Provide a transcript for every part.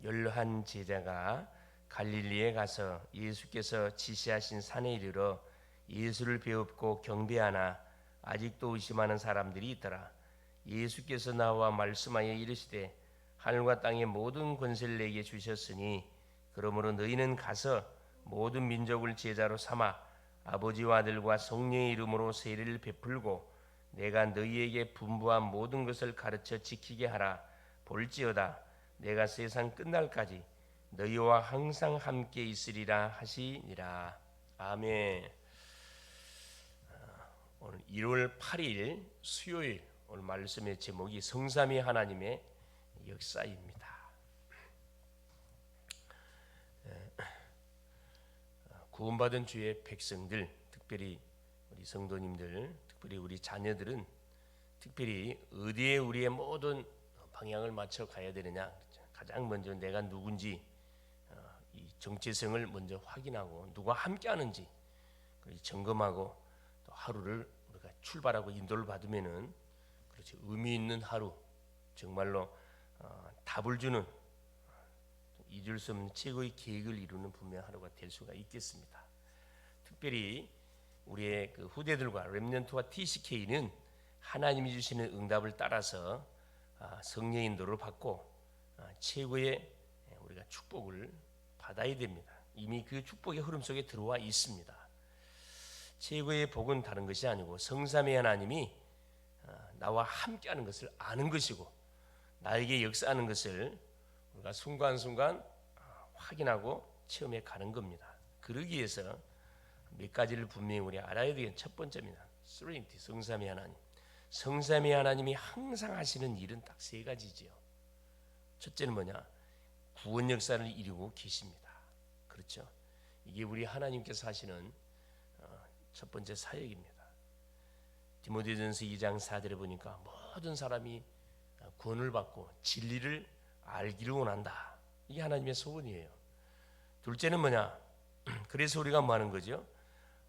열한 제자가 갈릴리에 가서 예수께서 지시하신 산에 이르러 예수를 배웁고 경배하나 아직도 의심하는 사람들이 있더라. 예수께서 나와 말씀하여 이르시되 하늘과 땅의 모든 권세를 내게 주셨으니 그러므로 너희는 가서 모든 민족을 제자로 삼아 아버지와 아들과 성령의 이름으로 세례를 베풀고 내가 너희에게 분부한 모든 것을 가르쳐 지키게 하라. 볼지어다 내가 세상 끝날까지 너희와 항상 함께 있으리라 하시니라. 아멘. 오늘 1월 8일 수요일, 오늘 말씀의 제목이 성삼위 하나님의 역사입니다. 구원받은 주의 백성들, 특별히 우리 성도님들, 특별히 우리 자녀들은 특별히 어디에 우리의 모든 방향을 맞춰 가야 되느냐, 가장 먼저 내가 누군지 이 정체성을 먼저 확인하고 누가 함께하는지 점검하고 또 하루를 우리가 출발하고 인도를 받으면은 그렇지 의미 있는 하루, 정말로 답을 주는 잊을 수 없는 최고의 계획을 이루는 분명한 하루가 될 수가 있겠습니다. 특별히 우리의 그 후대들과 렘넌트와 TCK는 하나님이 주시는 응답을 따라서 성령 인도를 받고 최고의 우리가 축복을 받아야 됩니다. 이미 그 축복의 흐름 속에 들어와 있습니다. 최고의 복은 다른 것이 아니고 성삼위 하나님이 나와 함께하는 것을 아는 것이고 나에게 역사하는 것을 우리가 순간순간 확인하고 체험해 가는 겁니다. 그러기 위해서 몇 가지를 분명히 우리 알아야 되는 첫 번째입니다. 트리니티, 성삼위 하나님. 성삼위 하나님이 항상 하시는 일은 딱 세 가지지요. 첫째는 뭐냐? 구원 역사를 이루고 계십니다. 그렇죠? 이게 우리 하나님께서 하시는 첫 번째 사역입니다. 디모데전서 2장 4절에 보니까 모든 사람이 구원을 받고 진리를 알기를 원한다. 이게 하나님의 소원이에요. 둘째는 뭐냐? 그래서 우리가 뭐 하는 거죠?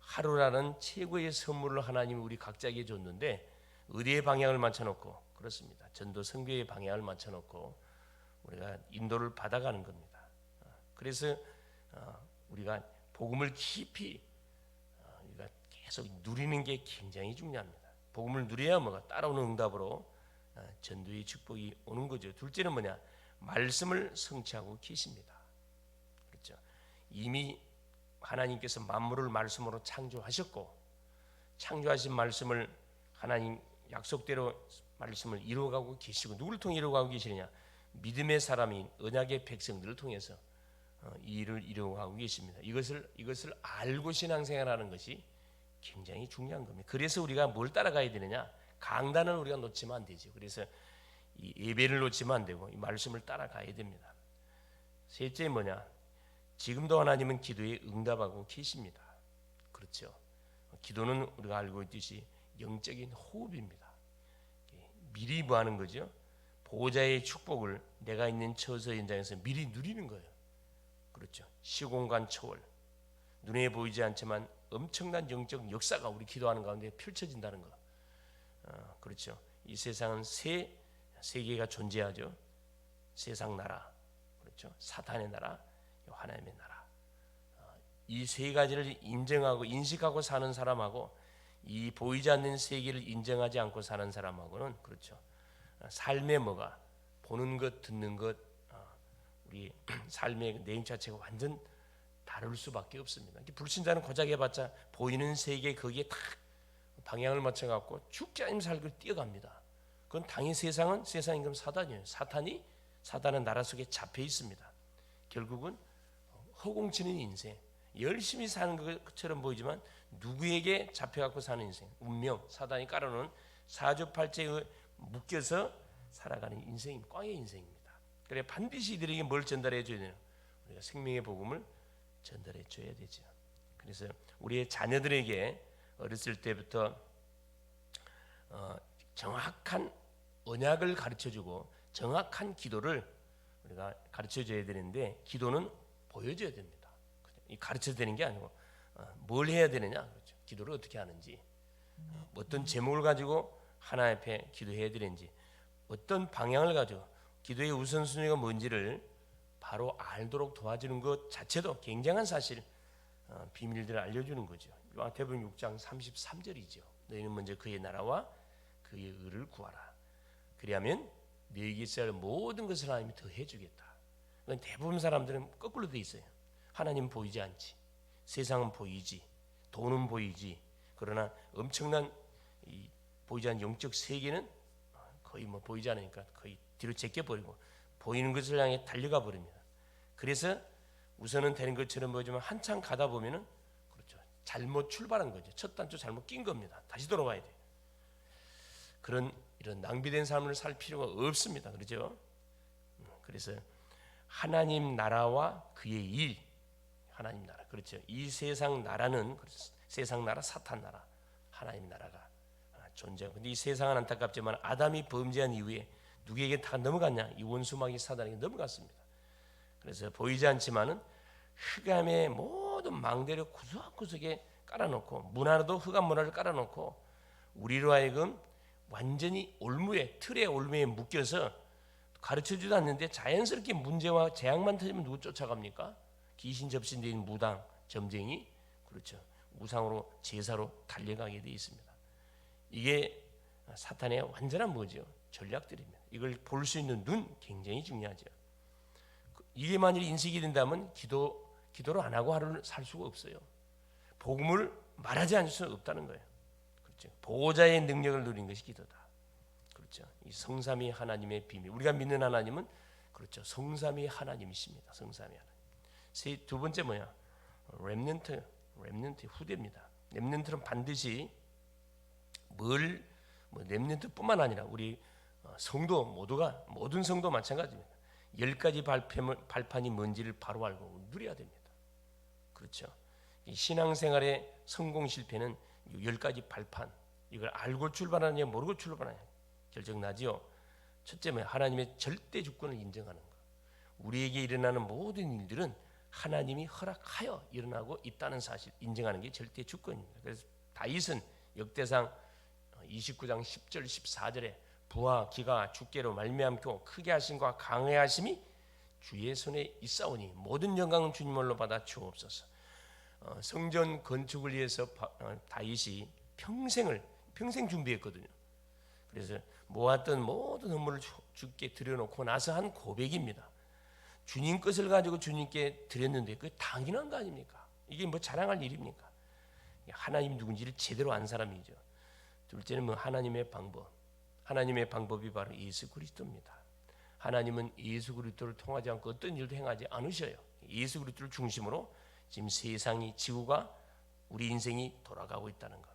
하루라는 최고의 선물을 하나님이 우리 각자에게 줬는데 어디에 방향을 맞춰놓고, 그렇습니다, 전도 선교의 방향을 맞춰놓고 우리가 인도를 받아가는 겁니다. 그래서 우리가 복음을 깊이 우리가 계속 누리는 게 굉장히 중요합니다. 복음을 누려야 뭐가 따라오는 응답으로 전도의 축복이 오는 거죠. 둘째는 뭐냐? 말씀을 성취하고 계십니다. 그렇죠? 이미 하나님께서 만물을 말씀으로 창조하셨고 창조하신 말씀을 하나님 약속대로 말씀을 이루어가고 계시고 누구를 통해 이루어가고 계시느냐? 믿음의 사람인 언약의 백성들을 통해서 이 일을 이루어가고 계십니다. 이것을 알고 신앙생활하는 것이 굉장히 중요한 겁니다. 그래서 우리가 뭘 따라가야 되느냐? 강단을 우리가 놓치면 안 되죠. 그래서 이 예배를 놓치면 안 되고 이 말씀을 따라가야 됩니다. 셋째 뭐냐? 지금도 하나님은 기도에 응답하고 계십니다. 그렇죠? 기도는 우리가 알고 있듯이 영적인 호흡입니다. 미리 뭐 하는 거죠? 보호자의 축복을 내가 있는 처소 현장에서 미리 누리는 거예요. 그렇죠? 시공간 초월, 눈에 보이지 않지만 엄청난 영적 역사가 우리 기도하는 가운데 펼쳐진다는 거. 그렇죠? 이 세상은 세 세계가 존재하죠. 세상 나라, 그렇죠? 사탄의 나라, 하나님의 나라. 이 세 가지를 인정하고 인식하고 사는 사람하고 이 보이지 않는 세계를 인정하지 않고 사는 사람하고는, 그렇죠, 삶의 뭐가 보는 것, 듣는 것, 우리 삶의 내용 자체가 완전 다를 수밖에 없습니다. 불신자는 고작 해봤자 보이는 세계 거기에 딱 방향을 맞춰갖고 죽지 않으면 살고 뛰어갑니다. 그건 당연히 세상은 세상임금 사단이에요. 사단은 나라 속에 잡혀 있습니다. 결국은 허공치는 인생, 열심히 사는 것처럼 보이지만 누구에게 잡혀갖고 사는 인생, 운명, 사단이 깔아놓은 사주팔자에 묶여서 살아가는 인생이 꽝의 인생입니다. 그래 반드시 이들에게 뭘 전달해 줘야 되냐? 우리가 생명의 복음을 전달해 줘야 되죠. 그래서 우리의 자녀들에게 어렸을 때부터 정확한 언약을 가르쳐주고 정확한 기도를 우리가 가르쳐줘야 되는데 기도는 보여줘야 됩니다. 이 가르쳐야 되는 게 아니고 뭘 해야 되느냐, 그렇죠? 기도를 어떻게 하는지, 어떤 제목을 가지고 하나님 앞에 기도해야 되는지, 어떤 방향을 가지고 기도의 우선순위가 뭔지를 바로 알도록 도와주는 것 자체도 굉장한 사실, 비밀들을 알려주는 거죠. 요한계시록 6장 33절이죠. 너희는 먼저 그의 나라와 그의 의를 구하라. 그리하면 너희에게 있어야 할 모든 것을 하나님이 더해 주겠다. 대부분 사람들은 거꾸로 돼 있어요. 하나님 보이지 않지, 세상은 보이지, 돈은 보이지. 그러나 엄청난 이 보이지 않는 영적 세계는 거의 뭐 보이지 않으니까 거의 뒤로 제껴버리고 보이는 것을 향해 달려가 버립니다. 그래서 우선은 되는 것처럼 보이지만 한참 가다 보면은 그렇죠, 잘못 출발한 거죠. 첫 단추 잘못 낀 겁니다. 다시 돌아와야 돼요. 이런 낭비된 삶을 살 필요가 없습니다. 그렇죠? 그래서 하나님 나라와 그의 일, 하나님 나라, 그렇죠. 이 세상 나라는 세상 나라, 사탄 나라, 하나님 나라가 존재하고, 근데 이 세상은 안타깝지만 아담이 범죄한 이후에 누구에게 다 넘어갔냐? 이 원수마귀 사단에게 넘어갔습니다. 그래서 보이지 않지만은 흑암의 모든 망대를 구석구석에 깔아놓고, 문화로도 흑암 문화를 깔아놓고 우리로 하여금 완전히 올무에, 틀의 올무에 묶여서 가르쳐주지도 않는데 자연스럽게 문제와 재앙만 터지면 누구 쫓아갑니까? 귀신 접신된 무당, 점쟁이, 그렇죠, 우상으로 제사로 달려가게 되어 있습니다. 이게 사탄의 완전한 뭐죠? 전략들입니다. 이걸 볼 수 있는 눈 굉장히 중요하죠. 이게 만일 인식이 된다면 기도를 안 하고 하루를 살 수가 없어요. 복음을 말하지 않을 수 없다는 거예요. 그렇죠. 보호자의 능력을 누린 것이 기도다. 그렇죠. 이 성삼위 하나님의 비밀. 우리가 믿는 하나님은 그렇죠, 성삼위 하나님이십니다. 성삼위 하나님. 두 번째 뭐야? 렘넌트 후대입니다. 렘넌트는 반드시 렘넌트뿐만 아니라 우리 성도 모두가, 모든 성도 마찬가지입니다. 10가지 발판이 뭔지를 바로 알고 누려야 됩니다. 그렇죠. 이 신앙생활의 성공 실패는 10가지 발판, 이걸 알고 출발하느냐 모르고 출발하느냐 결정나지요. 첫째, 하나님의 절대 주권을 인정하는 것. 우리에게 일어나는 모든 일들은 하나님이 허락하여 일어나고 있다는 사실 인정하는 게 절대 주권입니다. 그래서 다윗은 역대상 29장 10절 14절에 부와 기가 주께로 말미암고 크게 하심과 강해 하심이 주의 손에 있사오니 모든 영광은 주님으로 받아 주옵소서. 성전 건축을 위해서 다윗이 평생 준비했거든요. 그래서 모았던 모든 헌물을 주께 드려놓고 나서 한 고백입니다. 주님 것을 가지고 주님께 드렸는데 그게 당연한 거 아닙니까? 이게 뭐 자랑할 일입니까? 하나님이 누군지를 제대로 안 사람이죠. 둘째는 하나님의 방법. 하나님의 방법이 바로 예수 그리스도입니다. 하나님은 예수 그리스도를 통하지 않고 어떤 일도 행하지 않으셔요. 예수 그리스도를 중심으로 지금 세상이, 지구가, 우리 인생이 돌아가고 있다는 것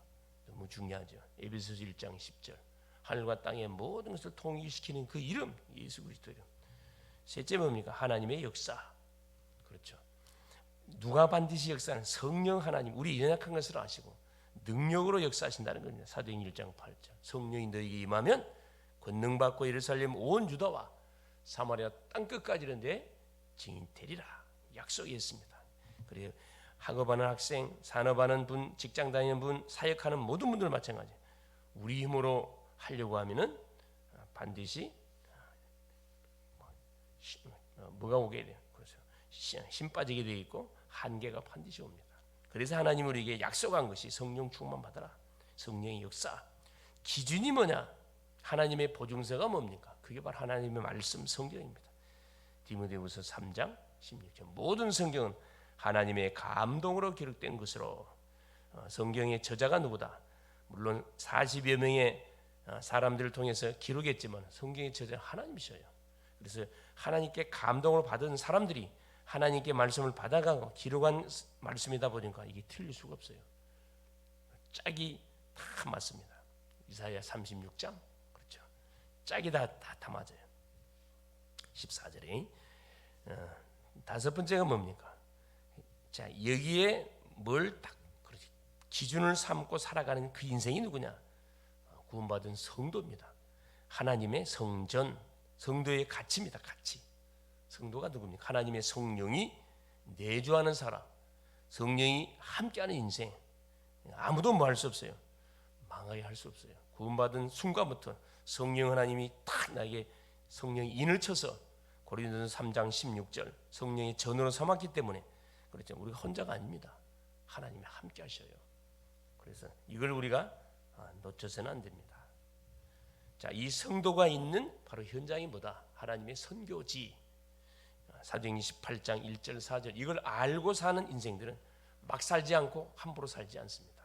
너무 중요하죠. 에베소서 1장 10절 하늘과 땅의 모든 것을 통일시키는 그 이름, 예수 그리스도 이름. 셋째 뭡니까? 하나님의 역사. 그렇죠. 누가 반드시 역사는 성령 하나님, 우리 연약한 것을 아시고 능력으로 역사하신다는 겁니다. 사도행전 1장 8절 성령이 너희에게 임하면 권능받고 예루살렘 온 유다와 사마리아 땅끝까지 이르는데 증인 되리라 약속했습니다. 그리고 학업하는 학생, 산업하는 분, 직장 다니는 분, 사역하는 모든 분들 마찬가지. 우리 힘으로 하려고 하면은 반드시 뭐가 오게 돼요. 그래서 힘 빠지게 돼 있고 한계가 반드시 옵니다. 그래서 하나님 우리에게 약속한 것이 성령 충만 받아라. 성령의 역사. 기준이 뭐냐? 하나님의 보증서가 뭡니까? 그게 바로 하나님의 말씀 성경입니다. 디모데후서 3장 16절 모든 성경은 하나님의 감동으로 기록된 것으로. 성경의 저자가 누구다? 물론 40여 명의 사람들을 통해서 기록했지만 성경의 저자는 하나님이셔요. 그래서 하나님께 감동을 받은 사람들이 하나님께 말씀을 받아가고 기록한 말씀이다 보니까 이게 틀릴 수가 없어요. 짝이 다 맞습니다. 이사야 36장 그렇죠. 짝이 다 맞아요. 14절에 다섯 번째가 뭡니까? 자, 여기에 뭘 딱 기준을 삼고 살아가는 그 인생이 누구냐? 구원받은 성도입니다. 하나님의 성전, 성도의 가치입니다. 가치. 성도가 누굽니까? 하나님의 성령이 내주하는 사람, 성령이 함께하는 인생. 아무도 뭐 할 수 없어요. 망하게 할 수 없어요. 구원받은 순간부터 성령 하나님이 딱 나에게 성령이 인을 쳐서 고린도전서 3장 16절 성령의 전으로 삼았기 때문에 그렇죠. 우리가 혼자가 아닙니다. 하나님이 함께 하셔요. 그래서 이걸 우리가 놓쳐서는 안 됩니다. 자, 이 성도가 있는 바로 현장이 뭐다? 하나님의 선교지. 사도행전 18장 1절 4절 이걸 알고 사는 인생들은 막 살지 않고 함부로 살지 않습니다.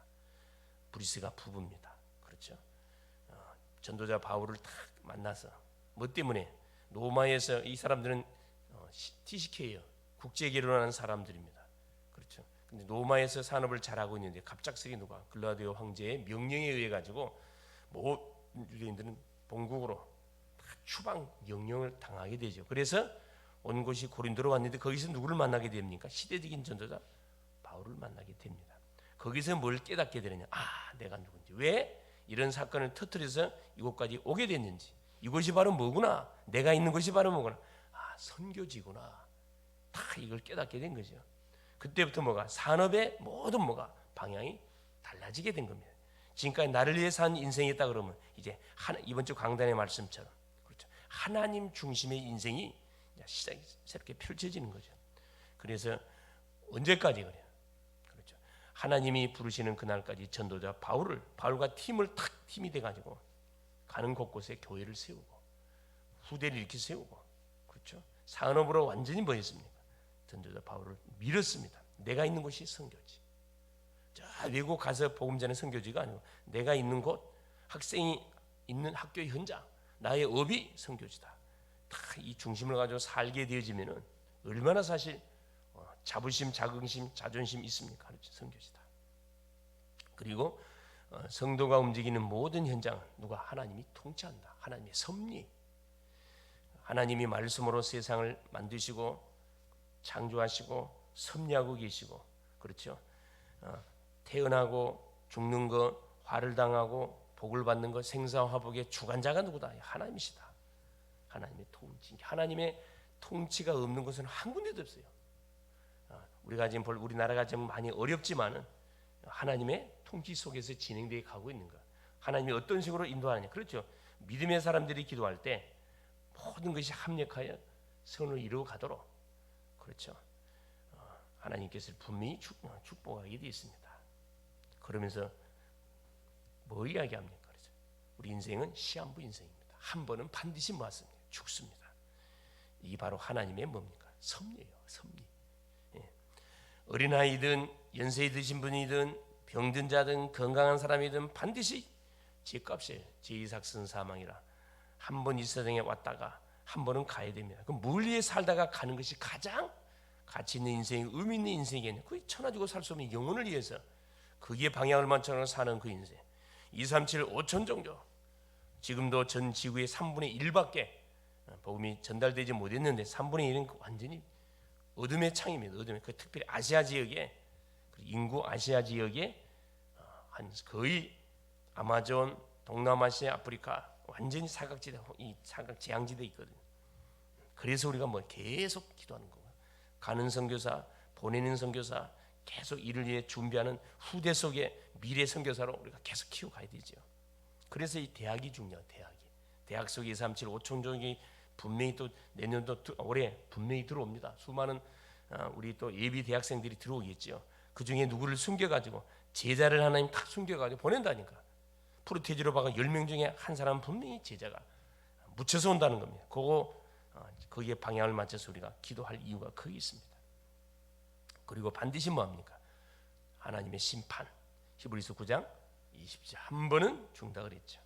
브리스가 부부입니다. 그렇죠? 전도자 바울을 딱 만나서 뭐 때문에 로마에서 이 사람들은 TCK예요. 국제 결혼하는 사람들입니다. 그렇죠? 근데 로마에서 산업을 잘하고 있는데 갑작스레 누가 글라디오 황제의 명령에 의해 가지고 모든 유대인들은 본국으로 다 추방 영령을 당하게 되죠. 그래서 온 곳이 고린도로 왔는데 거기서 누구를 만나게 됩니까? 시대적인 전도자 바울을 만나게 됩니다. 거기서 뭘 깨닫게 되느냐? 내가 누군지, 왜 이런 사건을 터뜨려서 이곳까지 오게 됐는지, 이곳이 바로 뭐구나, 내가 있는 곳이 바로 뭐구나, 선교지구나, 다 이걸 깨닫게 된 거죠. 그때부터 뭐가 산업의 모든 뭐가 방향이 달라지게 된 겁니다. 지금까지 나를 위해 산 인생이었다 그러면 이제 이번 주 강단의 말씀처럼 그렇죠. 하나님 중심의 인생이 시작이 새롭게 펼쳐지는 거죠. 그래서 언제까지 그래요? 그렇죠. 하나님이 부르시는 그날까지 전도자 바울과 팀이 돼가지고 가는 곳곳에 교회를 세우고 후대를 이렇게 세우고 그렇죠. 산업으로 완전히 뭐 했습니까? 전도자 바울을 밀었습니다. 내가 있는 곳이 선교지. 저 외국 가서 복음 전하는 선교지가 아니고 내가 있는 곳, 학생이 있는 학교의 현장, 나의 업이 선교지다. 다 이 중심을 가지고 살게 되어지면은 얼마나 사실 자부심, 자긍심, 자존심 있습니까? 그렇죠. 선교지다. 그리고 성도가 움직이는 모든 현장은 누가 하나님이 통치한다. 하나님의 섭리. 하나님이 말씀으로 세상을 만드시고 창조하시고 섭리하고 계시고 그렇죠. 태어나고 죽는 것, 화를 당하고 복을 받는 것, 생사화복의 주관자가 누구다? 하나님이시다. 하나님의 통치. 하나님의 통치가 없는 것은 한 군데도 없어요. 우리가 지금 우리나라가 좀 많이 어렵지만은 하나님의 통치 속에서 진행되어 가고 있는 것. 하나님이 어떤 식으로 인도하느냐. 그렇죠. 믿음의 사람들이 기도할 때 모든 것이 합력하여 선을 이루어 가도록 그렇죠. 하나님께서 분명히 축복하게 되어 있습니다. 그러면서 뭐 이야기합니까? 그렇죠. 우리 인생은 시한부 인생입니다. 한 번은 반드시 맞습니다. 죽습니다. 이게 바로 하나님의 뭡니까? 섭리예요. 섭리. 예. 어린아이든 연세 드신 분이든 병든 자든 건강한 사람이든 반드시 죄값이에요. 죄의삭선 사망이라 한 번 이 세상에 왔다가 한 번은 가야 됩니다. 그럼 뭘 위해 살다가 가는 것이 가장 가치 있는 인생, 의미 있는 인생이겠냐? 그 천하주고 살 수 없는 영혼을 위해서 거기에 방향을 맞춰서 사는 그 인생. 237 5천 정도. 지금도 전 지구의 3분의 1밖에 복음이 전달되지 못했는데 3분의 1은 완전히 어둠의 창입니다. 어둠의 그 특별히 아시아 지역에 인구 아시아 지역에 한 거의 아마존, 동남아시아, 아프리카 완전히 사각지대, 이 사각 재앙지대 있거든요. 그래서 우리가 뭐 계속 기도하는 거예요. 가는 선교사, 보내는 선교사, 계속 이를 위해 준비하는 후대 속에 미래 선교사로 우리가 계속 키워가야 되죠. 그래서 이 대학이 중요해요. 대학 속에 237 5천종이 분명히 또 내년도 올해 분명히 들어옵니다. 수많은 우리 또 예비 대학생들이 들어오겠죠. 그 중에 누구를 숨겨가지고 제자를 하나님 탁 숨겨가지고 보낸다니까. 프로테지로 봐가 10명 중에 한 사람은 분명히 제자가 묻혀서 온다는 겁니다. 거기에 방향을 맞춰서 우리가 기도할 이유가 거기 있습니다. 그리고 반드시 뭐합니까? 하나님의 심판. 히브리서 9장 20절 한 번은 죽는다 그랬죠.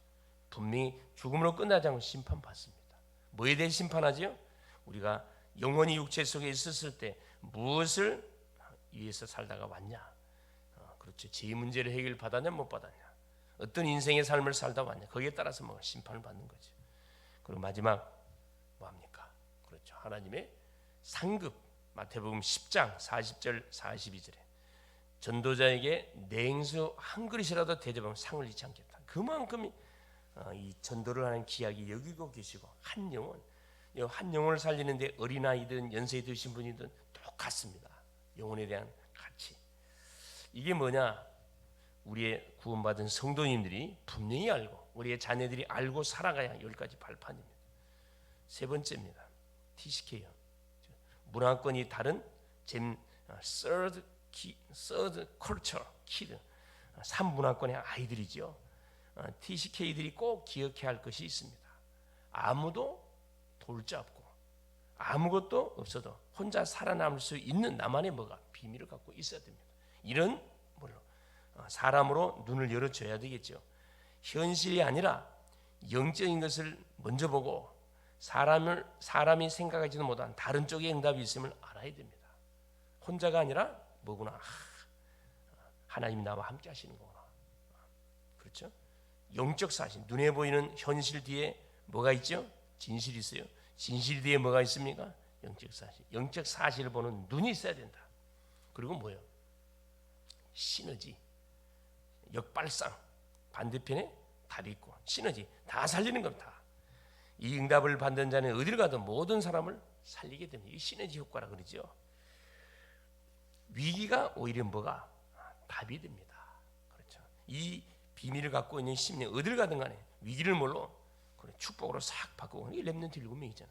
분명히 죽음으로 끝나지 않고 심판받습니다. 뭐에 대해 심판하지요? 우리가 영원히 육체 속에 있었을 때 무엇을 위해서 살다가 왔냐? 그렇죠. 죄 문제를 해결받았냐 못 받았냐? 어떤 인생의 삶을 살다 왔냐? 거기에 따라서 뭐 심판을 받는 거죠. 그리고 마지막 뭐합니까? 그렇죠. 하나님의 상급. 마태복음 10장 40절 42절에 전도자에게 냉수 한 그릇이라도 대접하면 상을 잃지 않겠다. 그만큼 이 전도를 하는 기약이 여기고 계시고 한 영혼을 살리는데 어린아이든 연세 드신 분이든 똑같습니다. 영혼에 대한 가치. 이게 뭐냐? 우리의 구원받은 성도님들이 분명히 알고 우리의 자녀들이 알고 살아가야 10가지 발판입니다. 세 번째입니다. TCK요. 문화권이 다른 third culture kid, 3문화권의 아이들이죠. TCK들이 꼭 기억해야 할 것이 있습니다. 아무도 돌자 없고 아무것도 없어도 혼자 살아남을 수 있는 나만의 뭐가 비밀을 갖고 있어야 됩니다. 이런 사람으로 눈을 열어줘야 되겠죠. 현실이 아니라 영적인 것을 먼저 보고 사람이 생각하지도 못한 다른 쪽의 응답이 있음을 알아야 됩니다. 혼자가 아니라 뭐구나, 하나님이 나와 함께 하시는 거구나. 그렇죠? 영적 사실, 눈에 보이는 현실 뒤에 뭐가 있죠? 진실이 있어요. 진실 뒤에 뭐가 있습니까? 영적 사실. 영적 사실을 보는 눈이 있어야 된다. 그리고 뭐예요? 시너지, 역발상, 반대편에 답이 있고 시너지, 다 살리는 겁니다. 이 응답을 받는 자는 어디를 가든 모든 사람을 살리게 됩니다. 이 시너지 효과라 그러죠. 위기가 오히려 뭐가 답이 됩니다. 그렇죠. 이 비밀을 갖고 있는 심리, 어디를 가든 간에 위기를 뭘로 축복으로 싹 바꾸고, 이 렘넌트 7명이잖아요.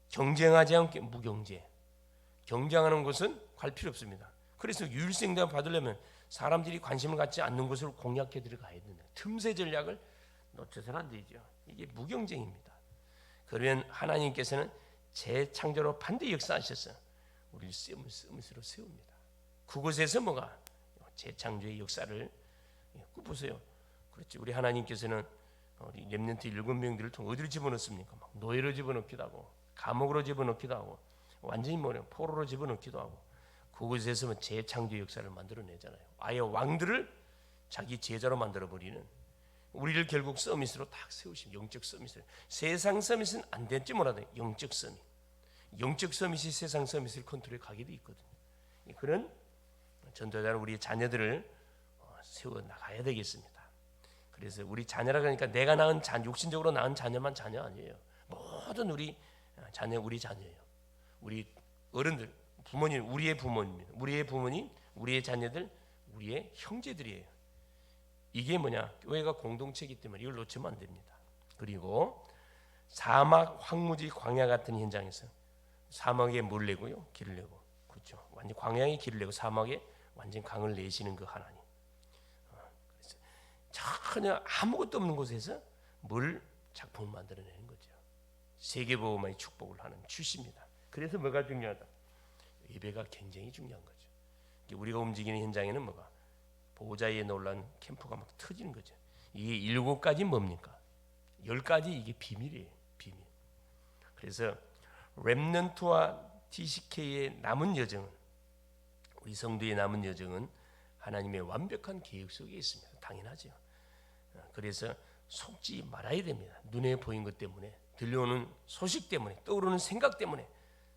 경쟁하지 않게 무경제. 경쟁하는 것은 갈 필요 없습니다. 그래서 유일생답 받으려면 사람들이 관심을 갖지 않는 것을 공략해 들어가야 된다. 틈새 전략을 놓쳐서는 안 되죠. 이게 무경쟁입니다. 그러면 하나님께서는 재창조로 반드시 역사하셔서 우리를 쓰임으로 세웁니다. 그곳에서 뭐가 재창조의 역사를 보세요. 그렇지. 우리 하나님께서는 우리 렘넌트 7명들을 통해 어디로 집어넣습니까? 막 노예로 집어넣기도 하고 감옥으로 집어넣기도 하고 완전히 포로로 집어넣기도 하고 그곳에서 재창조 역사를 만들어내잖아요. 아예 왕들을 자기 제자로 만들어버리는, 우리를 결국 서밋으로 딱 세우십니다. 영적 서밋을. 세상 서밋은 안 될지 몰라도 영적 서밋, 영적 서밋이 세상 서밋을 컨트롤해 가게 돼 있거든요. 그런 전도자로 우리 자녀들을 세워 나가야 되겠습니다. 그래서 우리 자녀라 그러니까 내가 낳은 육신적으로 낳은 자녀만 자녀 아니에요. 모든 우리 자녀 우리 자녀예요. 우리 어른들, 부모님, 우리의 부모님입니다. 우리의 부모님, 우리의 자녀들, 우리의 형제들이에요. 이게 뭐냐? 교회가 공동체이기 때문에 이걸 놓치면 안 됩니다. 그리고 사막, 황무지, 광야 같은 현장에서 사막에 물 내고요, 길을 내고, 그렇죠. 완전 광야에 길을 내고 사막에 완전 강을 내시는 그 하나님. 그래서 전혀 아무것도 없는 곳에서 물 작품을 만들어내는 거죠. 세계보험의 축복을 하나님 주십니다. 그래서 뭐가 중요하다? 예배가 굉장히 중요한 거죠. 우리가 움직이는 현장에는 뭐가 보호자의 놀란 캠프가 막 터지는 거죠. 이게 7가지 뭡니까? 10가지 이게 비밀이에요. 비밀. 그래서 렘넌트와 TCK의 남은 여정은, 우리 성도의 남은 여정은 하나님의 완벽한 계획 속에 있습니다. 당연하죠. 그래서 속지 말아야 됩니다. 눈에 보인 것 때문에, 들려오는 소식 때문에, 떠오르는 생각 때문에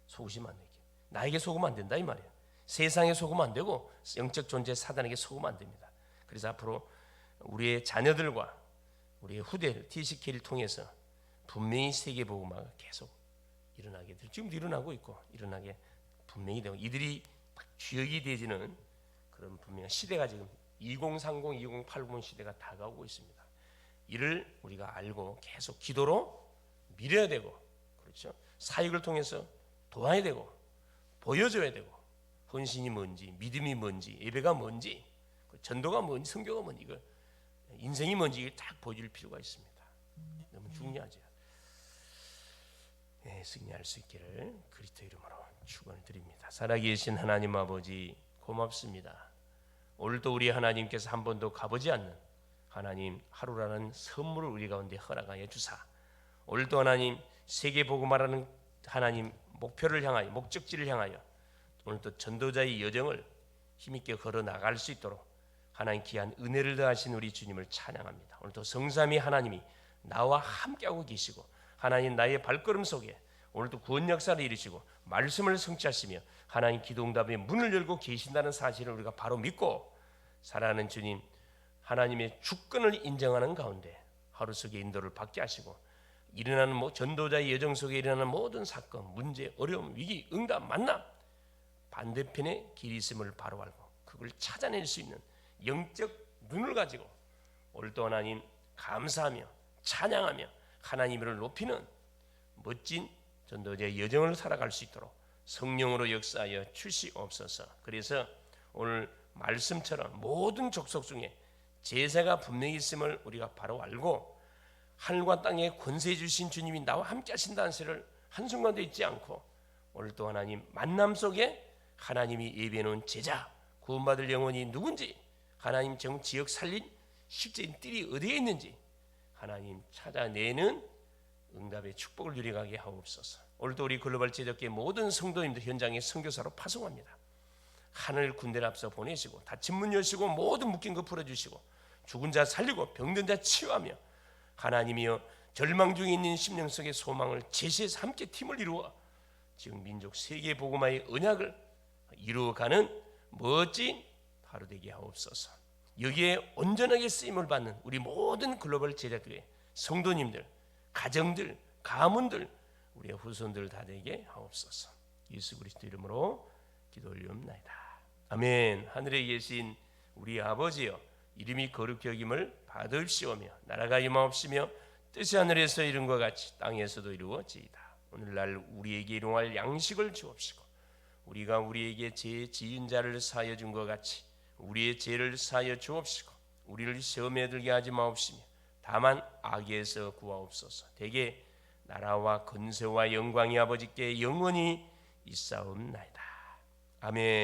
속으시면 안 되게. 나에게 속으면 안 된다 이 말이에요. 세상에 속으면 안 되고 영적 존재 사단에게 속으면 안 됩니다. 그래서 앞으로 우리의 자녀들과 우리의 후대를 TCK를 통해서 분명히 세계복음화가 계속 일어나게 될, 지금도 일어나고 있고 일어나게 분명히 되고, 이들이 주역이 되지는 그런 분명한 시대가 지금 2030, 2080 시대가 다가오고 있습니다. 이를 우리가 알고 계속 기도로 밀어야 되고, 그렇죠. 사역을 통해서 도와야 되고 보여줘야 되고, 헌신이 뭔지, 믿음이 뭔지, 예배가 뭔지, 전도가 뭔지, 선교가 뭔지, 이거 인생이 뭔지 이걸 딱 보여줄 필요가 있습니다. 너무 중요하죠. 네, 승리할 수 있기를 그리스도 이름으로 축원을 드립니다. 살아계신 하나님 아버지 고맙습니다. 오늘도 우리 하나님께서 한 번도 가보지 않는 하나님 하루라는 선물을 우리 가운데 허락하여 주사, 오늘도 하나님 세계복음화라는 하나님 목표를 향하여, 목적지를 향하여 오늘도 전도자의 여정을 힘있게 걸어 나갈 수 있도록 하나님 귀한 은혜를 더하신 우리 주님을 찬양합니다. 오늘도 성삼위 하나님이 나와 함께하고 계시고, 하나님 나의 발걸음 속에 오늘도 구원 역사를 이루시고 말씀을 성취하시며 하나님 기도응답의 문을 열고 계신다는 사실을 우리가 바로 믿고 살아가는 주님, 하나님의 주권을 인정하는 가운데 하루 속에 인도를 받게 하시고, 일어나는 전도자의 여정 속에 일어나는 모든 사건, 문제, 어려움, 위기, 응답, 만남, 반대편에 길이 있음을 바로 알고 그걸 찾아낼 수 있는 영적 눈을 가지고 오늘도 하나님 감사하며 찬양하며 하나님을 높이는 멋진 전도자의 여정을 살아갈 수 있도록 성령으로 역사하여 주시옵소서. 그래서 오늘 말씀처럼 모든 족속 중에 제사가 분명히 있음을 우리가 바로 알고 하늘과 땅에 권세 주신 주님이 나와 함께 하신다는 사실을 한순간도 잊지 않고 오늘도 하나님 만남 속에 하나님이 예비해 놓은 제자 구원받을 영혼이 누군지 하나님 정 지역 살린 실제인 뜰이 어디에 있는지 하나님 찾아내는 응답의 축복을 누려가게 하옵소서. 오늘도 우리 글로벌 제적계 모든 성도님들 현장에 선교사로 파송합니다. 하늘 군대를 앞서 보내시고 닫힌 문 여시고 모든 묶인 것 풀어주시고 죽은 자 살리고 병든 자 치유하며 하나님이여 절망 중에 있는 심령 속의 소망을 제시해서 함께 팀을 이루어 지금 민족 세계 복음화의 언약을 이루어가는 멋진 하루 되게 하옵소서. 여기에 온전하게 쓰임을 받는 우리 모든 글로벌 제자교회 성도님들, 가정들, 가문들, 우리의 후손들 다 되게 하옵소서. 예수 그리스도 이름으로 기도 올리옵나이다. 아멘. 하늘에 계신 우리 아버지여, 이름이 거룩히 여김을 받으시오며 나라가 임하옵시며 뜻이 하늘에서 이룬 것 같이 땅에서도 이루어지이다. 오늘날 우리에게 일용할 양식을 주옵시고 우리가 우리에게 죄 지은 자를 사하여 준 것 같이 우리의 죄를 사하여 주옵시고 우리를 시험에 들게 하지 마옵시며 다만 악에서 구하옵소서. 대개 나라와 권세와 영광이 아버지께 영원히 있사옵나이다. 아멘.